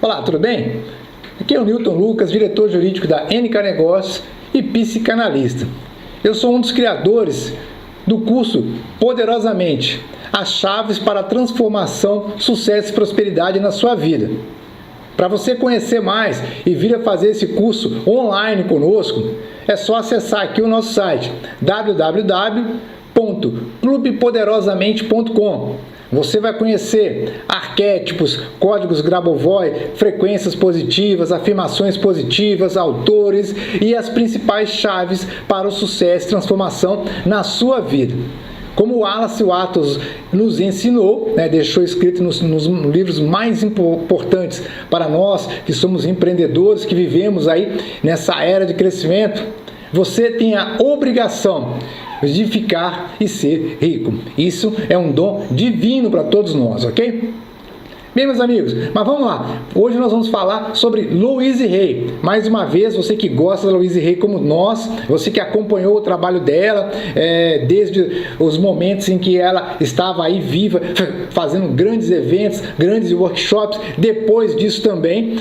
Olá, tudo bem? Aqui é o Newton Lucas, diretor jurídico da NK Negócios e psicanalista. Eu sou um dos criadores do curso Poderosamente, as chaves para a transformação, sucesso e prosperidade na sua vida. Para você conhecer mais e vir a fazer esse curso online conosco, é só acessar aqui o nosso site www.clubepoderosamente.com. Você vai conhecer arquétipos, códigos Grabovoi, frequências positivas, afirmações positivas, autores e as principais chaves para o sucesso e transformação na sua vida. Como o Wallace Wattles nos ensinou, deixou escrito nos livros mais importantes para nós, que somos empreendedores, que vivemos aí nessa era de crescimento, você tem a obrigação de ficar e ser rico. Isso é um dom divino para todos nós, ok? Bem, meus amigos, mas vamos lá. Hoje nós vamos falar sobre Louise Hay. Mais uma vez, você que gosta da Louise Hay como nós, você que acompanhou o trabalho dela, desde os momentos em que ela estava aí viva, fazendo grandes eventos, grandes workshops, depois disso também,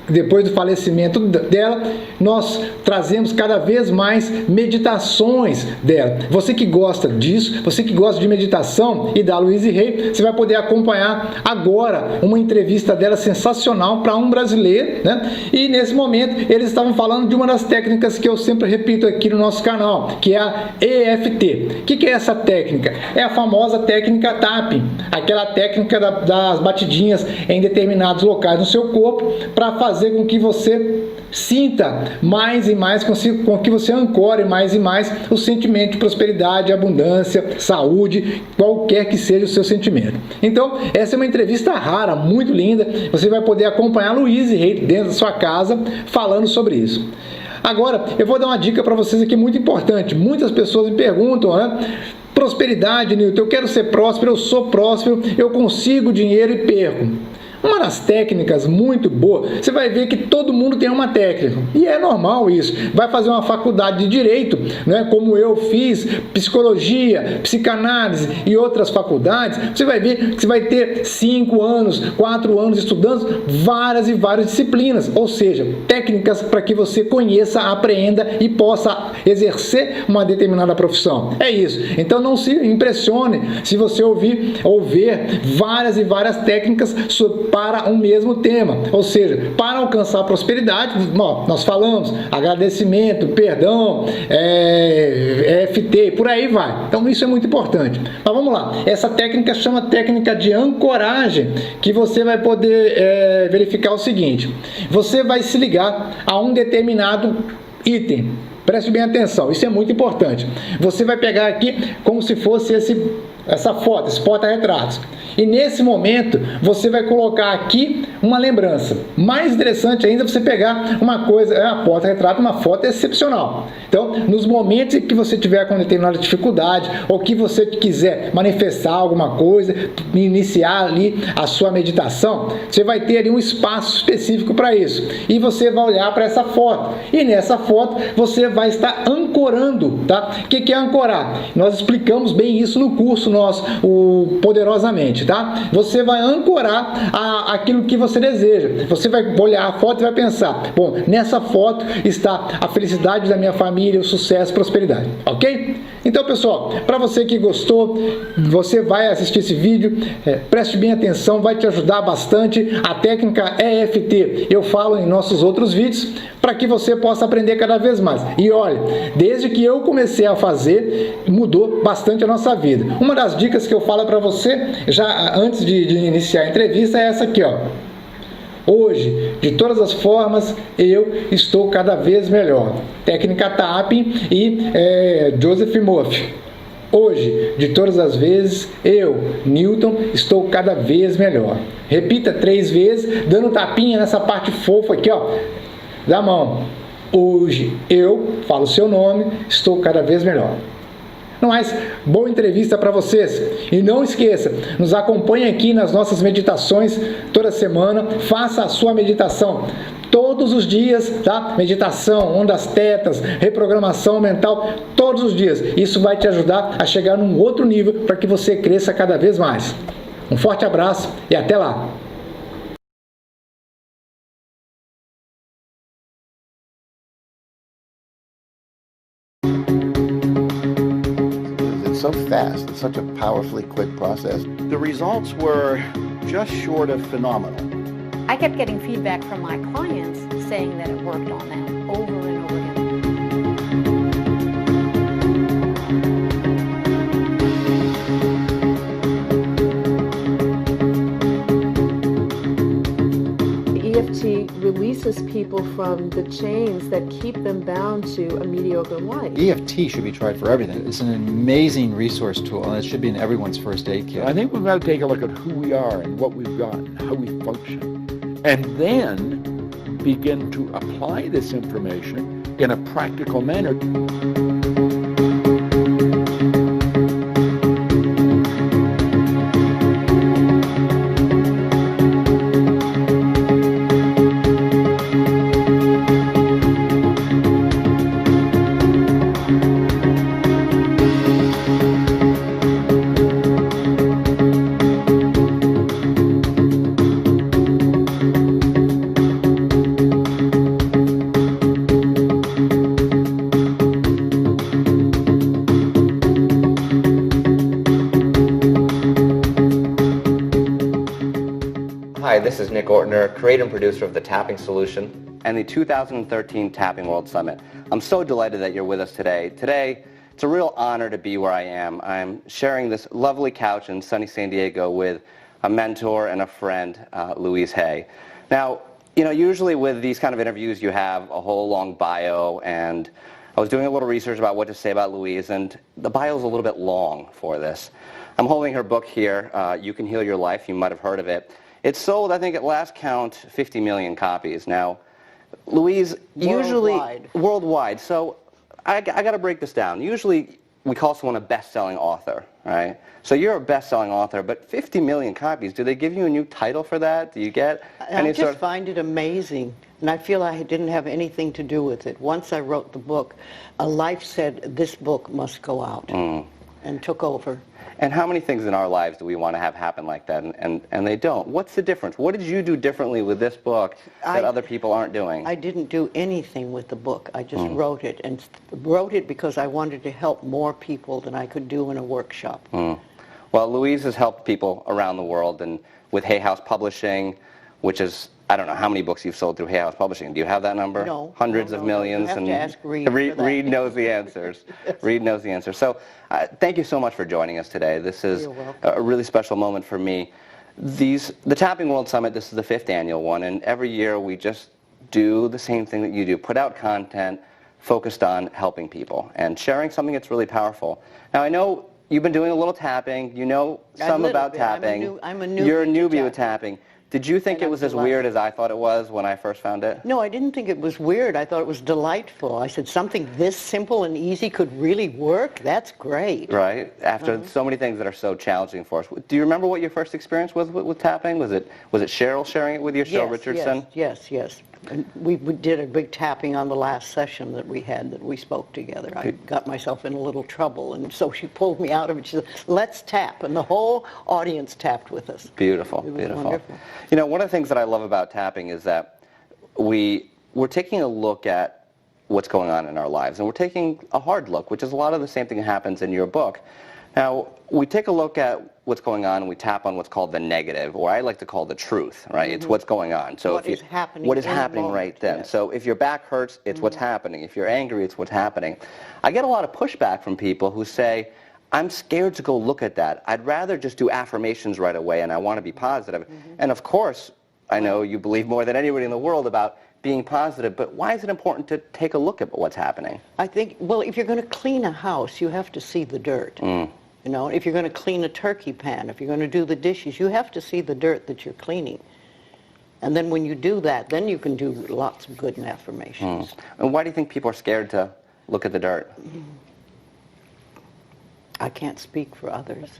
depois do falecimento dela, nós trazemos cada vez mais meditações dela. Você que gosta disso, você que gosta de meditação e da Louise Hay, você vai poder acompanhar agora uma entrevista dela sensacional para um brasileiro, E nesse momento eles estavam falando de uma das técnicas que eu sempre repito aqui no nosso canal, que é a EFT. O que é essa técnica? É a famosa técnica tapping, aquela técnica das batidinhas em determinados locais do seu corpo para fazer com que você sinta mais e mais, com que você ancore mais e mais o sentimento de prosperidade, abundância, saúde, qualquer que seja o seu sentimento. Então, essa é uma entrevista rara, muito linda. Você vai poder acompanhar a Louise Hay dentro da sua casa falando sobre isso. Agora, eu vou dar uma dica para vocês aqui muito importante. Muitas pessoas me perguntam, prosperidade, Newton, eu quero ser próspero, eu sou próspero, eu consigo dinheiro e perco. Uma das técnicas muito boa, você vai ver que todo mundo tem uma técnica, e é normal isso. Vai fazer uma faculdade de Direito, como eu fiz, Psicologia, Psicanálise e outras faculdades, você vai ver que você vai ter 5 anos, 4 anos estudando várias e várias disciplinas, ou seja, técnicas para que você conheça, apreenda e possa exercer uma determinada profissão. É isso. Então não se impressione se você ouvir ou ver várias e várias técnicas para um mesmo tema, ou seja, para alcançar a prosperidade, nós falamos agradecimento, perdão, EFT, por aí vai. Então isso é muito importante. Mas vamos lá, essa técnica chama técnica de ancoragem, que você vai poder verificar o seguinte: você vai se ligar a um determinado item. Preste bem atenção, isso é muito importante. Você vai pegar aqui como se fosse essa foto, esse porta-retratos. E nesse momento, você vai colocar aqui uma lembrança. Mais interessante ainda você pegar uma coisa, a porta-retrato, uma foto excepcional. Então, nos momentos em que você tiver com determinada dificuldade, ou que você quiser manifestar alguma coisa, iniciar ali a sua meditação, você vai ter ali um espaço específico para isso. E você vai olhar para essa foto. E nessa foto, você vai estar ancorando, tá? O que é ancorar? Nós explicamos bem isso no curso nosso, o Poderosamente, tá? Você vai ancorar aquilo que você deseja. Você vai olhar a foto e vai pensar, bom, nessa foto está a felicidade da minha família, o sucesso, a prosperidade, ok? Então, pessoal, para você que gostou, você vai assistir esse vídeo, preste bem atenção, vai te ajudar bastante. A técnica EFT eu falo em nossos outros vídeos, para que você possa aprender cada vez mais. E olha, desde que eu comecei a fazer, mudou bastante a nossa vida. Uma das dicas que eu falo para você, já antes de iniciar a entrevista, é essa aqui, ó. Hoje, de todas as formas, eu estou cada vez melhor. Técnica tapping e Joseph Murphy. Hoje, de todas as vezes, eu, Newton, estou cada vez melhor. Repita 3 vezes, dando tapinha nessa parte fofa aqui, ó, da mão. Hoje, eu, falo o seu nome, estou cada vez melhor. No mais, boa entrevista para vocês. E não esqueça, nos acompanhe aqui nas nossas meditações toda semana. Faça a sua meditação todos os dias, tá? Meditação, ondas tetas, reprogramação mental, todos os dias. Isso vai te ajudar a chegar num outro nível para que você cresça cada vez mais. Um forte abraço e até lá! so fast. It's such a powerfully quick process. The results were just short of phenomenal. I kept getting feedback from my clients saying that it worked on them over and over again. EFT releases people from the chains that keep them bound to a mediocre life. EFT should be tried for everything. It's an amazing resource tool, and it should be in everyone's first aid kit. I think we've got to take a look at who we are and what we've got and how we function, and then begin to apply this information in a practical manner. Hi, this is Nick Ortner, creator and producer of The Tapping Solution and the 2013 Tapping World Summit. I'm so delighted that you're with us today. Today, it's a real honor to be where I am. I'm sharing this lovely couch in sunny San Diego with a mentor and a friend, Louise Hay. Now, usually with these kind of interviews, you have a whole long bio, and I was doing a little research about what to say about Louise, and the bio is a little bit long for this. I'm holding her book here, You Can Heal Your Life. You might have heard of it. It's sold, I think, at last count, 50 million copies. Now, Louise, usually worldwide. So I got to break this down. Usually, we call someone a best-selling author, right? So you're a best-selling author, but 50 million copies. Do they give you a new title for that? Do you get any I just find it amazing, and I feel I didn't have anything to do with it. Once I wrote the book, a life said this book must go out, and took over. And how many things in our lives do we want to have happen like that, and they don't? What's the difference? What did you do differently with this book that other people aren't doing? I didn't do anything with the book. I just wrote it, and wrote it because I wanted to help more people than I could do in a workshop. Well, Louise has helped people around the world, and with Hay House Publishing, which is, I don't know how many books you've sold through Hay House Publishing. Do you have that number? No. Hundreds of millions. You have to ask Reed for that. Reed knows the answers. Yes. Reed knows the answers. So thank you so much for joining us today. This is a really special moment for me. The Tapping World Summit, this is the 5th annual one, and every year we just do the same thing that you do, put out content focused on helping people and sharing something that's really powerful. Now, I know you've been doing a little tapping. You know some about tapping. I'm a newbie. You're a newbie with tapping. Did you think it was as weird as I thought it was when I first found it? No, I didn't think it was weird. I thought it was delightful. I said, something this simple and easy could really work? That's great. Right. After so many things that are so challenging for us. Do you remember what your first experience was with tapping? Was it Cheryl sharing it with you, Cheryl Richardson? Yes. And we did a big tapping on the last session that we had, that we spoke together. I got myself in a little trouble, and so she pulled me out of it. She said, let's tap, and the whole audience tapped with us. Beautiful, it was beautiful. Wonderful. One of the things that I love about tapping is that we're taking a look at what's going on in our lives, and we're taking a hard look, which is a lot of the same thing that happens in your book. Now, we take a look at what's going on, and we tap on what's called the negative, or I like to call the truth, right? It's what's going on. So what is happening right then. Yes. So if your back hurts, it's what's happening. If you're angry, it's what's happening. I get a lot of pushback from people who say, I'm scared to go look at that. I'd rather just do affirmations right away, and I want to be positive. And of course, I know you believe more than anybody in the world about being positive, but why is it important to take a look at what's happening? I think, well, if you're going to clean a house, you have to see the dirt. If you're going to clean a turkey pan, if you're going to do the dishes, you have to see the dirt that you're cleaning. And then when you do that, then you can do lots of good affirmations. And why do you think people are scared to look at the dirt? I can't speak for others.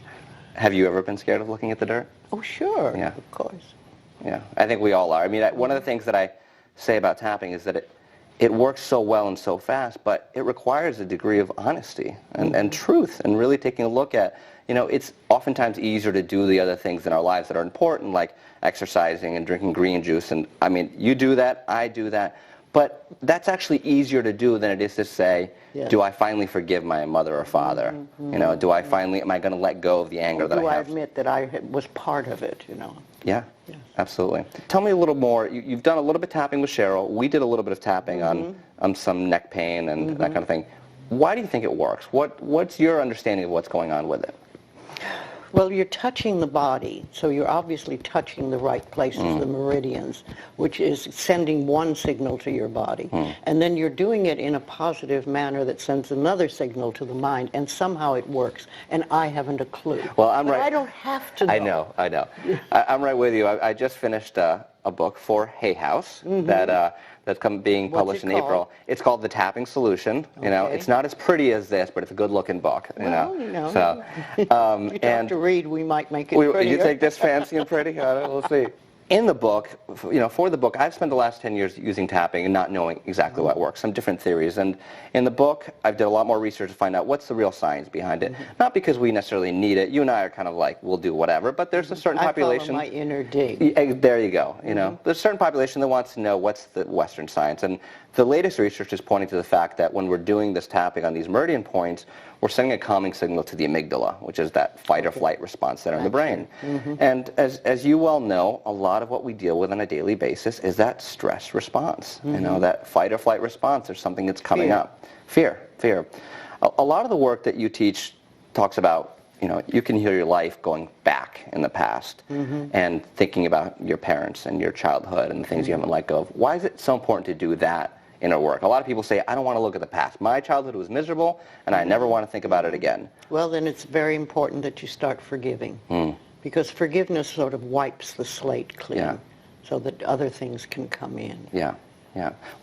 Have you ever been scared of looking at the dirt? Oh, sure. Yeah. Of course. Yeah, I think we all are. I mean, one of the things that I say about tapping is that it works so well and so fast, but it requires a degree of honesty and truth, and really taking a look at, it's oftentimes easier to do the other things in our lives that are important, like exercising and drinking green juice. And I mean, you do that, I do that, But that's actually easier to do than it is to say, Yes. do I finally forgive my mother or father? You know, do I finally, am I going to let go of the anger that Do I I have? admit that I was part of it, you know? Yeah, Yes. absolutely. Tell me a little more. You've done a little bit of tapping with Cheryl. We did a little bit of tapping on some neck pain and that kind of thing. Why do you think it works? What's your understanding of what's going on with it? Well, you're touching the body, so you're obviously touching the right places, the meridians, which is sending one signal to your body. And then you're doing it in a positive manner that sends another signal to the mind, and somehow it works. And I haven't a clue. Well, I'm but right. I don't have to know. I know. I'm right with you. I just finished a book for Hay House that's being published in April. It's called The Tapping Solution. You know, it's not as pretty as this, but it's a good-looking book. You know. So, if you talk to Reed, we might make it prettier. You think this fancy and pretty? We'll see. In the book, you know, for the book, I've spent the last 10 years using tapping and not knowing exactly what works, some different theories. And in the book, I've done a lot more research to find out what's the real science behind it. Not because we necessarily need it. You and I are kind of like, we'll do whatever, but there's a certain population. I call it my inner dig. There you go. You know, there's a certain population that wants to know what's the Western science. And the latest research is pointing to the fact that when we're doing this tapping on these meridian points, we're sending a calming signal to the amygdala, which is that fight or flight response center in the brain. And as you well know, a lot of what we deal with on a daily basis is that stress response. You know, that fight or flight response. There's something that's coming up. Fear. A lot of the work that you teach talks about, you know, you can heal your life going back in the past and thinking about your parents and your childhood and the things you haven't let go of. Why is it so important to do that in our work? A lot of people say, I don't want to look at the past. My childhood was miserable, and I never want to think about it again. Well, then it's very important that you start forgiving. Because forgiveness sort of wipes the slate clean so that other things can come in. Yeah.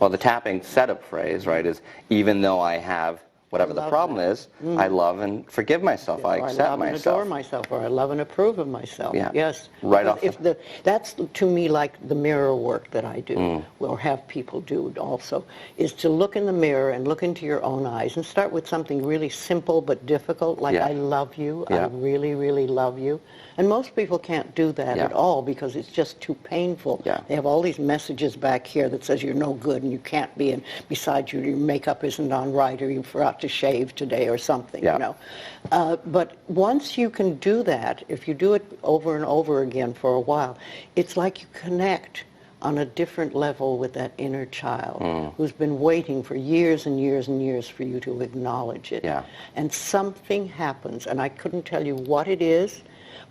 Well, the tapping setup phrase, right, is even though I have whatever the problem is, I love and forgive myself. I accept myself. I love and adore myself, or I love and approve of myself. Yeah. Yes. Right off. That's to me like the mirror work that I do, or have people do also, is to look in the mirror and look into your own eyes and start with something really simple but difficult, like I love you, I really, really love you. And most people can't do that at all because it's just too painful. They have all these messages back here that says you're no good and you can't be, and besides your makeup isn't on right, or you forgot to shave today or something, you know. But once you can do that, if you do it over and over again for a while, it's like you connect on a different level with that inner child who's been waiting for years and years and years for you to acknowledge it. And something happens, and I couldn't tell you what it is,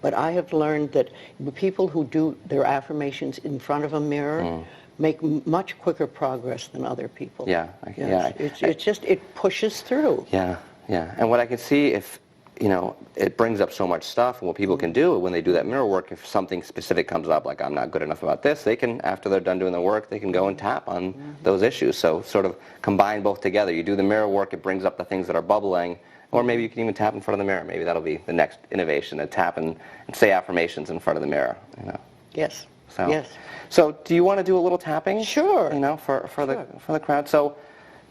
but I have learned that the people who do their affirmations in front of a mirror make much quicker progress than other people. It's just, it pushes through. And what I can see, if, you know, it brings up so much stuff, and what people can do when they do that mirror work, if something specific comes up, like I'm not good enough about this, they can, after they're done doing the work, they can go and tap on those issues. So sort of combine both together. You do the mirror work, it brings up the things that are bubbling, or maybe you can even tap in front of the mirror. Maybe that'll be the next innovation, to tap and say affirmations in front of the mirror. You know. Yes. So, yes. So do you want to do a little tapping? Sure. You know, for the crowd. So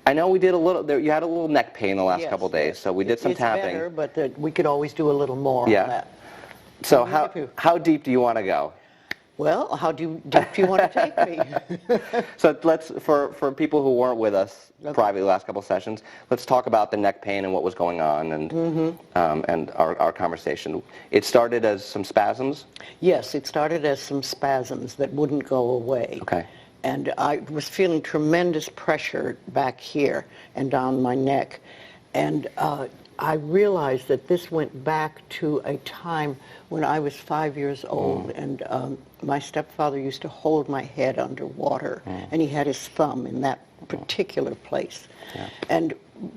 I know we did a little. You had a little neck pain the last couple of days, so we did some tapping. It's better, but we could always do a little more on that. So how deep do you want to go? Well, how deep do you want to take me? So let's, for people who weren't with us privately the last couple of sessions, let's talk about the neck pain and what was going on, and our conversation. It started as some spasms? Yes, it started as some spasms that wouldn't go away. Okay. And I was feeling tremendous pressure back here and down my neck. And I realized that this went back to a time when I was 5 years old, and my stepfather used to hold my head underwater, and he had his thumb in that particular place. And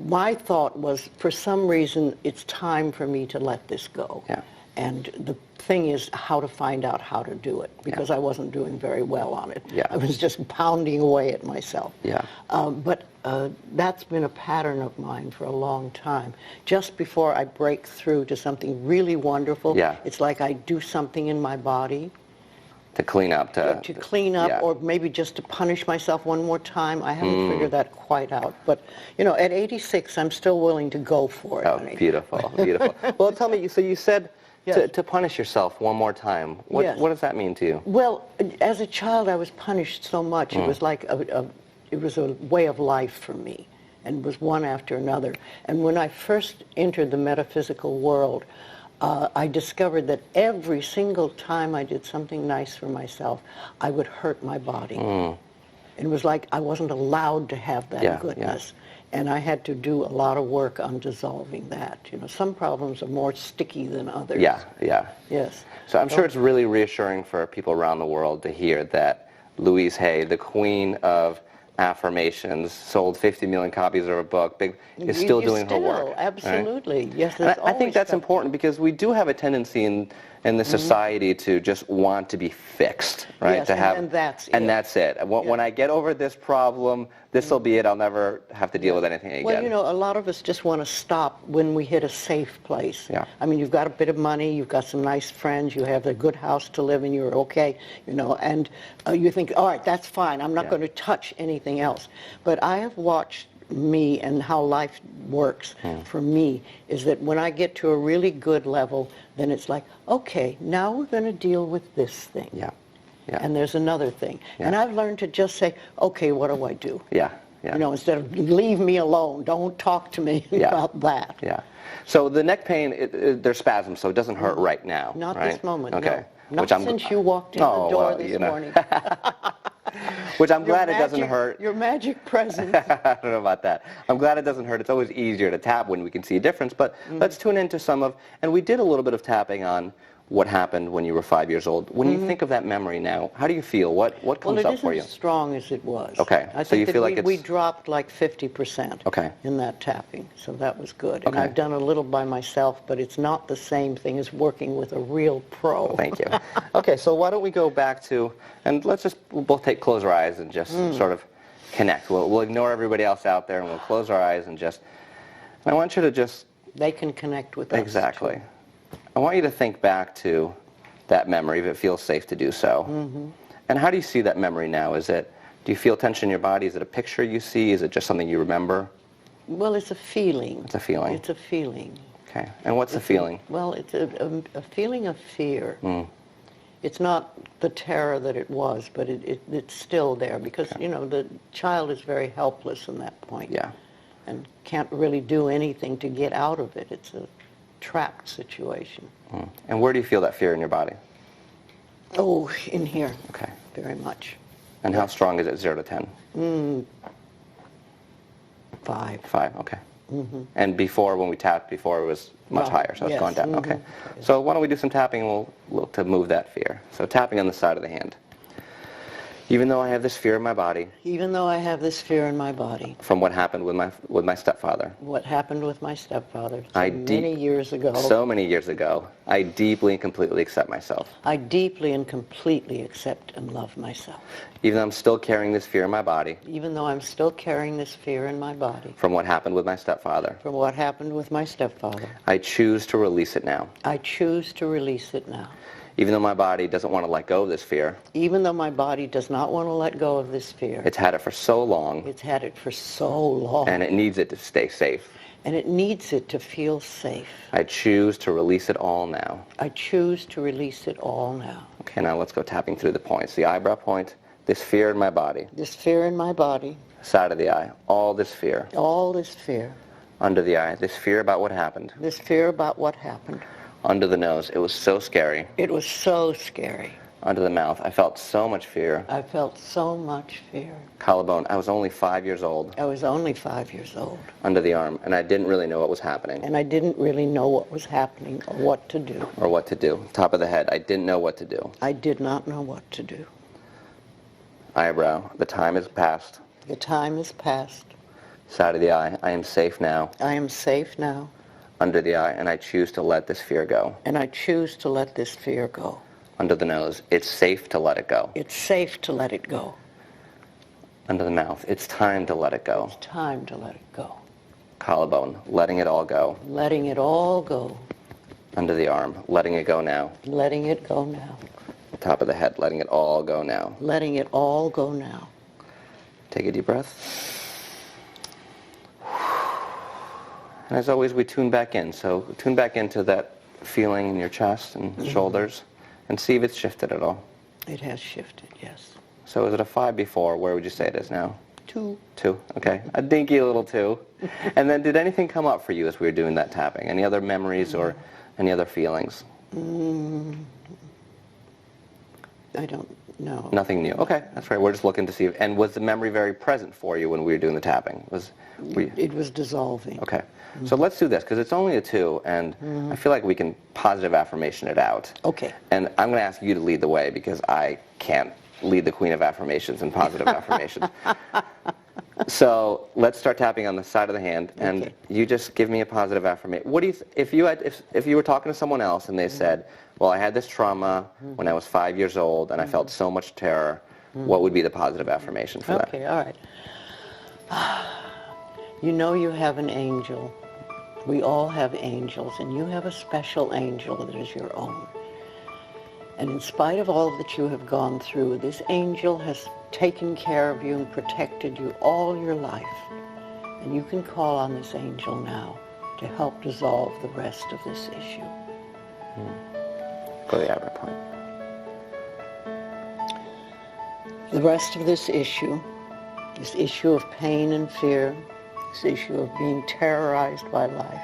my thought was, for some reason, it's time for me to let this go. And the thing is how to find out how to do it, because I wasn't doing very well on it. I was just pounding away at myself. But that's been a pattern of mine for a long time. Just before I break through to something really wonderful, it's like I do something in my body. To clean up. To clean up, or maybe just to punish myself one more time. I haven't figured that quite out. But, you know, at 86, I'm still willing to go for it. Oh, honey. Beautiful, beautiful. Well, tell me, so you said to punish yourself one more time. What does that mean to you? Well, as a child, I was punished so much. It was like it was a way of life for me, and was one after another. And when I first entered the metaphysical world, I discovered that every single time I did something nice for myself, I would hurt my body. It was like I wasn't allowed to have that goodness. And I had to do a lot of work on dissolving that. You know, some problems are more sticky than others. Yes. So I'm sure it's really reassuring for people around the world to hear that Louise Hay, the queen of affirmations, sold 50 million copies of her book, is still doing her work. Absolutely. Right? Yes. I think that's important because we do have a tendency in the society to just want to be fixed, right? Yes, to have, and that's and it. that's it. When I get over this problem, this will be it. I'll never have to deal with anything again. Well, you know, a lot of us just want to stop when we hit a safe place. Yeah. I mean, you've got a bit of money, you've got some nice friends, you have a good house to live in, you're okay, you know, and you think, all right, that's fine, I'm not going to touch anything else. But I have watched me and how life works for me is that when I get to a really good level, then it's like, okay, now we're going to deal with this thing. And there's another thing. And I've learned to just say, okay, what do I do? You know, instead of leave me alone, don't talk to me about that. So the neck pain, there's spasms, so it doesn't hurt right now. Not right? this moment, okay. no. Not since you walked in the door this morning. Which I'm glad it doesn't hurt. Your magic presence. I don't know about that. I'm glad it doesn't hurt. It's always easier to tap when we can see a difference. But let's tune into some of, and we did a little bit of tapping on what happened when you were 5 years old. When you think of that memory now, how do you feel? What comes up for you? Well, it isn't as strong as it was. Okay. I so think you that feel like we dropped like 50% in that tapping. So that was good. And I've done a little by myself, but it's not the same thing as working with a real pro. Well, thank you. Okay, so why don't we go back to, and we'll both close our eyes and just sort of connect. We'll ignore everybody else out there and we'll close our eyes and I want you to just... They can connect with us. Exactly. I want you to think back to that memory, if it feels safe to do so. And how do you see that memory now? Do you feel tension in your body? Is it a picture you see? Is it just something you remember? Well, it's a feeling. It's a feeling. It's a feeling. Okay. And what's the feeling? Well, it's a feeling of fear. It's not the terror that it was, but it's still there because, you know, the child is very helpless in that point. And can't really do anything to get out of it. It's a trapped situation. And where do you feel that fear in your body? Oh, in here. Okay. Very much. And how strong is it, 0 to 10? 5. 5, okay. And before, when we tapped before, it was much higher, so it's gone down. Okay. So why don't we do some tapping and we'll look to move that fear. So tapping on the side of the hand. Even though I have this fear in my body. Even though I have this fear in my body. From what happened with my stepfather. What happened with my stepfather many years ago. So many years ago. I deeply and completely accept myself. I deeply and completely accept and love myself. Even though I'm still carrying this fear in my body. Even though I'm still carrying this fear in my body. From what happened with my stepfather. From what happened with my stepfather. I choose to release it now. I choose to release it now. Even though my body doesn't want to let go of this fear. Even though my body does not want to let go of this fear. It's had it for so long. It's had it for so long. And it needs it to stay safe. And it needs it to feel safe. I choose to release it all now. I choose to release it all now. Okay, now let's go tapping through the points. The eyebrow point, this fear in my body. This fear in my body. Side of the eye, all this fear. All this fear. Under the eye, this fear about what happened. This fear about what happened. Under the nose, it was so scary. It was so scary. Under the mouth, I felt so much fear. I felt so much fear. Collarbone, I was only 5 years old. I was only 5 years old. Under the arm, and I didn't really know what was happening. And I didn't really know what was happening or what to do. Or what to do. Top of the head, I didn't know what to do. I did not know what to do. Eyebrow, the time has passed. The time has passed. Side of the eye, I am safe now. I am safe now. Under the eye, and I choose to let this fear go. And I choose to let this fear go. Under the nose, it's safe to let it go. It's safe to let it go. Under the mouth, it's time to let it go. It's time to let it go. Collarbone, letting it all go. Letting it all go. Under the arm, letting it go now. Letting it go now. Top of the head, letting it all go now. Letting it all go now. Take a deep breath. And as always, we tune back in. So tune back into that feeling in your chest and shoulders and see if it's shifted at all. It has shifted, yes. So is it a 5 before? Where would you say it is now? 2. 2, okay. A dinky little 2. And then did anything come up for you as we were doing that tapping? Any other memories or any other feelings? I don't know. Nothing new. Okay, that's right. We're just looking to see. And was the memory very present for you when we were doing the tapping? It was dissolving. Okay. So let's do this, because it's only a 2, and I feel like we can positive affirmation it out. Okay. And I'm going to ask you to lead the way, because I can't lead the queen of affirmations and positive affirmations. So let's start tapping on the side of the hand, and you just give me a positive affirmation. What do you, if you were talking to someone else and they said, well, I had this trauma when I was 5 years old and I felt so much terror, what would be the positive affirmation for that? Okay, all right. You know you have an angel. We all have angels, and you have a special angel that is your own. And in spite of all that you have gone through, this angel has taken care of you and protected you all your life. And you can call on this angel now to help dissolve the rest of this issue. Go to the outer point. The rest of this issue of pain and fear, this issue of being terrorized by life,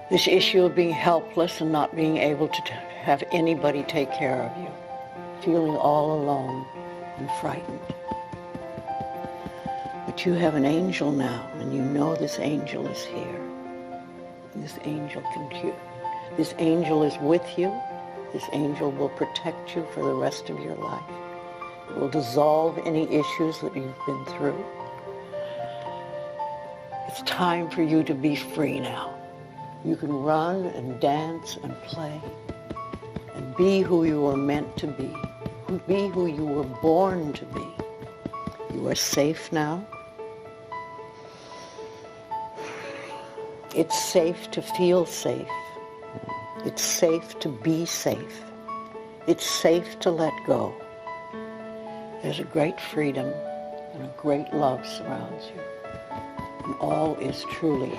this issue of being helpless and not being able to have anybody take care of you, feeling all alone and frightened. But you have an angel now, and you know this angel is here. And this angel this angel is with you. This angel will protect you for the rest of your life. It will dissolve any issues that you've been through. It's time for you to be free now. You can run and dance and play and be who you were meant to be. Be who you were born to be. You are safe now. It's safe to feel safe. It's safe to be safe. It's safe to let go. There's a great freedom and a great love surrounds you. And all is truly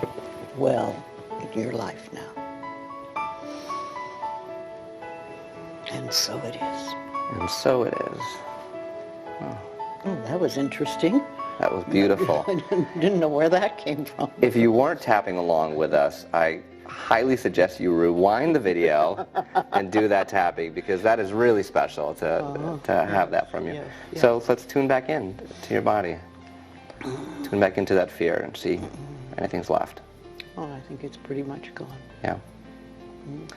well in your life now. And so it is. And so it is. Oh, that was interesting. That was beautiful. I didn't know where that came from. If you weren't tapping along with us, I highly suggest you rewind the video and do that tapping, because that is really special to have that from you. Yes. So let's tune back in to your body. Tune back into that fear and see if anything's left. Oh, I think it's pretty much gone. Yeah.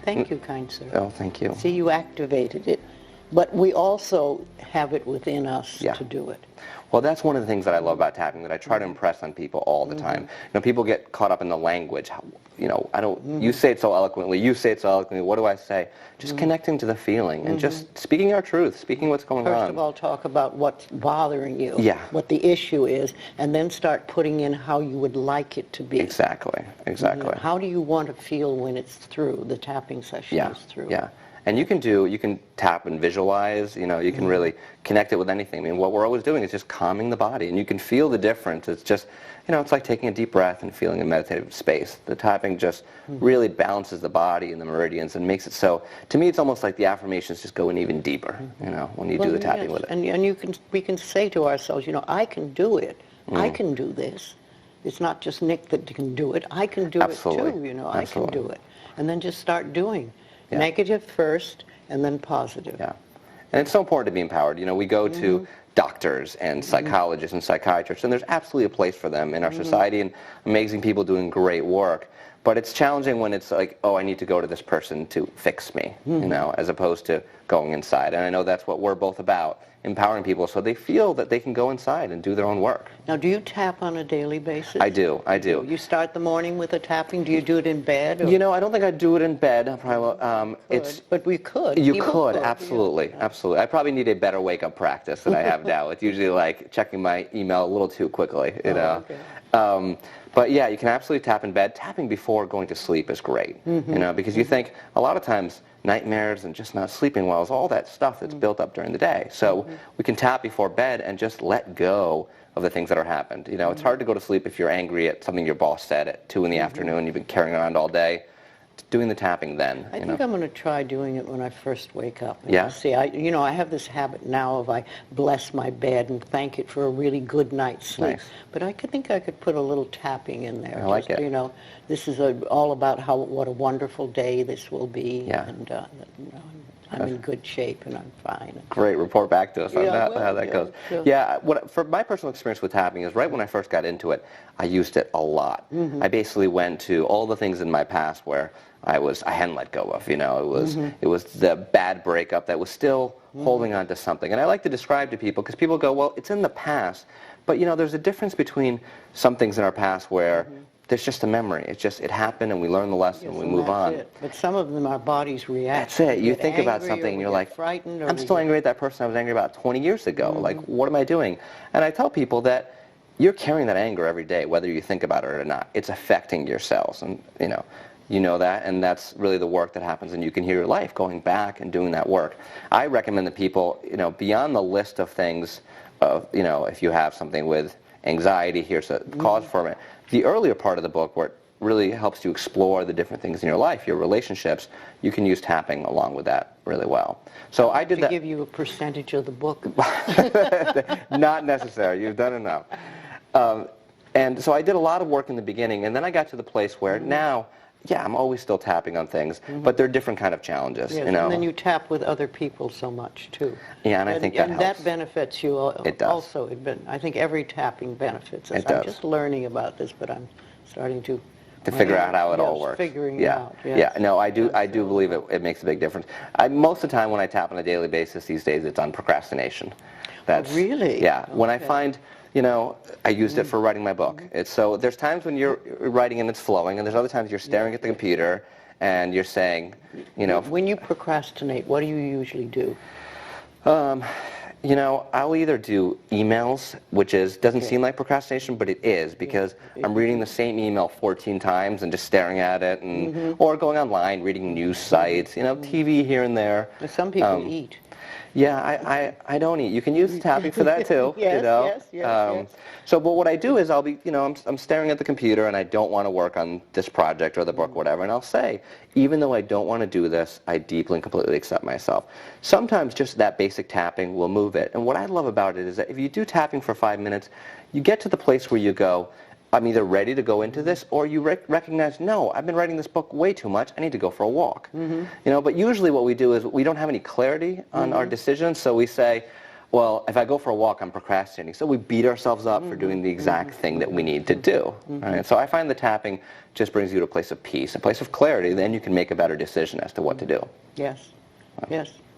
Thank you, kind sir. Oh, thank you. See, you activated it. But we also have it within us to do it. Well, that's one of the things that I love about tapping, that I try to impress on people all the time. You know, people get caught up in the language. You know, you say it so eloquently, you say it so eloquently, what do I say? Just connecting to the feeling and just speaking our truth, speaking what's going on. First of all, talk about what's bothering you, what the issue is, and then start putting in how you would like it to be. Exactly, exactly. How do you want to feel when it's through, the tapping session is through? Yeah. And you can tap and visualize, you know, you can really connect it with anything. I mean, what we're always doing is just calming the body, and you can feel the difference. It's just, you know, it's like taking a deep breath and feeling a meditative space. The tapping just really balances the body and the meridians and makes it so, to me, it's almost like the affirmations just go in even deeper, you know, when you do the tapping with it. And we can say to ourselves, you know, I can do it. I can do this. It's not just Nick that can do it. I can do it too, you know, I can do it. And then just start doing. Negative first, and then positive. Yeah, and it's so important to be empowered. You know, we go to doctors and psychologists and psychiatrists, and there's absolutely a place for them in our society, and amazing people doing great work. But it's challenging when it's like, oh, I need to go to this person to fix me, you know, as opposed to going inside. And I know that's what we're both about, empowering people so they feel that they can go inside and do their own work. Now, do you tap on a daily basis? I do. You start the morning with a tapping? Do you do it in bed? Or? You know, I don't think I'd do it in bed. I probably will. But we could. You could, absolutely, absolutely. I probably need a better wake-up practice than I have now. It's usually like checking my email a little too quickly, you know. Okay. But yeah, you can absolutely tap in bed. Tapping before going to sleep is great, you know, because you think a lot of times nightmares and just not sleeping well is all that stuff that's built up during the day. So we can tap before bed and just let go of the things that are happened. You know, it's hard to go to sleep if you're angry at something your boss said at 2 in the afternoon, you've been carrying around all day. doing the tapping then. I think I'm going to try doing it when I first wake up. Yeah? See, I have this habit now of I bless my bed and thank it for a really good night's sleep. Nice. But I think I could put a little tapping in there. I like it. You know, this is all about what a wonderful day this will be. Yeah. And I'm in good shape and I'm fine. Great, report back to us on how that goes. Sure. Yeah, for my personal experience with tapping is right when I first got into it, I used it a lot. I basically went to all the things in my past where I hadn't let go of, you know, it was the bad breakup that was still holding on to something. And I like to describe to people, because people go, well, it's in the past, but you know, there's a difference between some things in our past where there's just a memory. It happened and we learn the lesson and we move on. But some of them, our bodies react. That's it. You think about something and you're like, frightened, I'm still angry at that person I was angry about 20 years ago. Like, what am I doing? And I tell people that you're carrying that anger every day, whether you think about it or not. It's affecting your cells, and you know that, and that's really the work that happens, and you can heal your life going back and doing that work. I recommend that people, beyond the list of things, if you have something with anxiety, here's a cause for it. The earlier part of the book, where it really helps you explore the different things in your life, your relationships, you can use tapping along with that really well. So I did that. To give you a percentage of the book. Not necessary. You've done enough. And so I did a lot of work in the beginning, and then I got to the place where now, I'm always still tapping on things, but they're different kind of challenges. Yes, and then you tap with other people so much too. Yeah, and I think that helps. And that benefits you. It does. Also, I think every tapping benefits us. I'm just learning about this, but I'm starting to figure out how it all works. Figuring it out. Yes. Yeah. No, I do believe it makes a big difference. Most of the time when I tap on a daily basis these days, it's on procrastination. That's really? Yeah. Okay. When I find, I used it for writing my book. So there's times when you're writing and it's flowing, and there's other times you're staring at the computer and you're saying, When you procrastinate, what do you usually do? I'll either do emails, which doesn't seem like procrastination, but it is, because I'm reading the same email 14 times and just staring at it, and or going online, reading news sites, TV here and there. Some people eat. Yeah, I don't eat. You can use tapping for that too. Yes. So, but what I do is I'll be, I'm staring at the computer and I don't want to work on this project or the book, whatever, and I'll say, even though I don't want to do this, I deeply and completely accept myself. Sometimes just that basic tapping will move it. And what I love about it is that if you do tapping for 5 minutes, you get to the place where you go, I'm either ready to go into this, or you recognize, no, I've been writing this book way too much, I need to go for a walk. But usually what we do is we don't have any clarity on our decisions, so we say, well, if I go for a walk, I'm procrastinating. So we beat ourselves up for doing the exact thing that we need to do. Right? So I find the tapping just brings you to a place of peace, a place of clarity, then you can make a better decision as to what to do. Yes.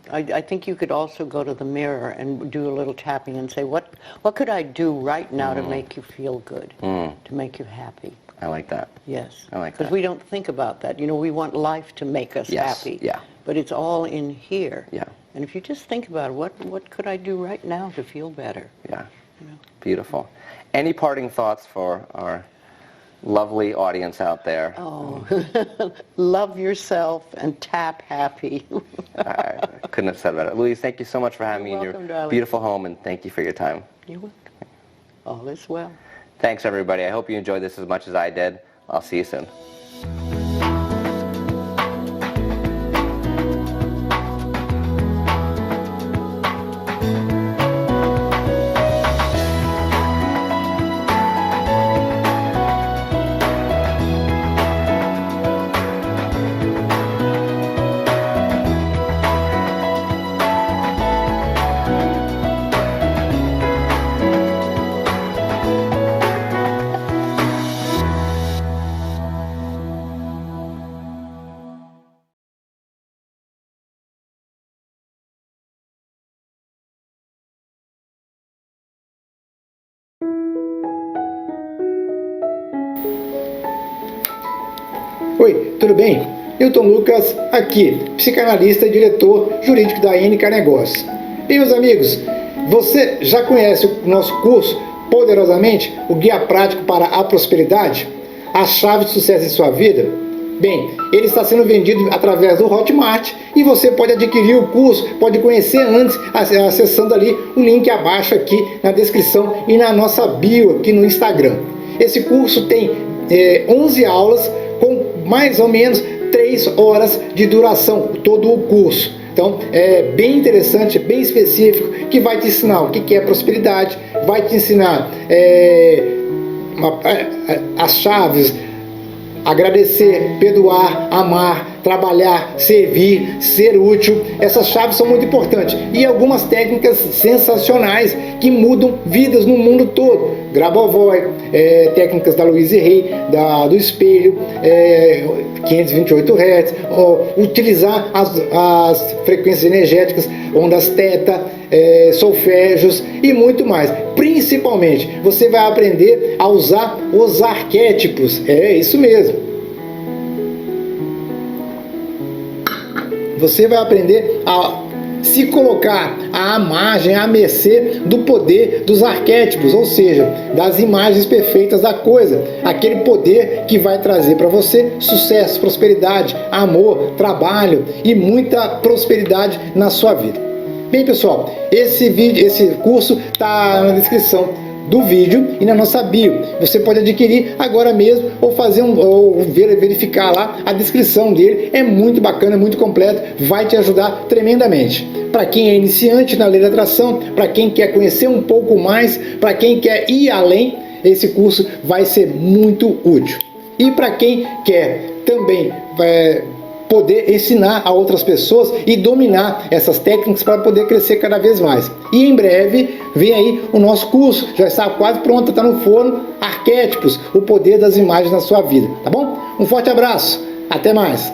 I think you could also go to the mirror and do a little tapping and say, what could I do right now to make you feel good, to make you happy? I like that. Yes. I like that. Because we don't think about that. We want life to make us happy. Yeah. But it's all in here. Yeah. And if you just think about it, what could I do right now to feel better? Yeah. Beautiful. Any parting thoughts for our lovely audience out there? Oh, love yourself and tap happy. I couldn't have said better. Louise, thank you so much for having me in your darling. beautiful home, and thank you for your time. You're welcome. All is well. Thanks, everybody. I hope you enjoyed this as much as I did. I'll see you soon. Oi, tudo bem? Newton Lucas aqui, psicanalista e diretor jurídico da ANK Negócios. Bem, meus amigos, você já conhece o nosso curso Poderosamente, o guia prático para a prosperidade? A chave de sucesso em sua vida? Bem, ele está sendo vendido através do Hotmart e você pode adquirir o curso, pode conhecer antes, acessando ali o link abaixo aqui na descrição e na nossa bio aqui no Instagram. Esse curso tem 11 aulas com mais ou menos 3 horas de duração, todo o curso. Então, é bem interessante, bem específico, que vai te ensinar o que é prosperidade, vai te ensinar as chaves: agradecer, perdoar, amar, trabalhar, servir, ser útil. Essas chaves são muito importantes. E algumas técnicas sensacionais que mudam vidas no mundo todo. Grabovoi, técnicas da Louise Hay, do espelho, 528 Hz, utilizar as frequências energéticas, ondas teta, solfégios e muito mais. Principalmente, você vai aprender a usar os arquétipos. É isso mesmo. Você vai aprender a se colocar à margem, à mercê do poder dos arquétipos, ou seja, das imagens perfeitas da coisa. Aquele poder que vai trazer para você sucesso, prosperidade, amor, trabalho e muita prosperidade na sua vida. Bem, pessoal, esse curso está na descrição do vídeo e na nossa bio. Você pode adquirir agora mesmo ou verificar lá a descrição dele. É muito bacana, é muito completo, vai te ajudar tremendamente. Para quem é iniciante na lei da atração, para quem quer conhecer um pouco mais, para quem quer ir além, esse curso vai ser muito útil. E para quem quer também poder ensinar a outras pessoas e dominar essas técnicas para poder crescer cada vez mais. E em breve vem aí o nosso curso, já está quase pronto, está no forno, Arquétipos, o poder das imagens na sua vida, tá bom? Um forte abraço, até mais!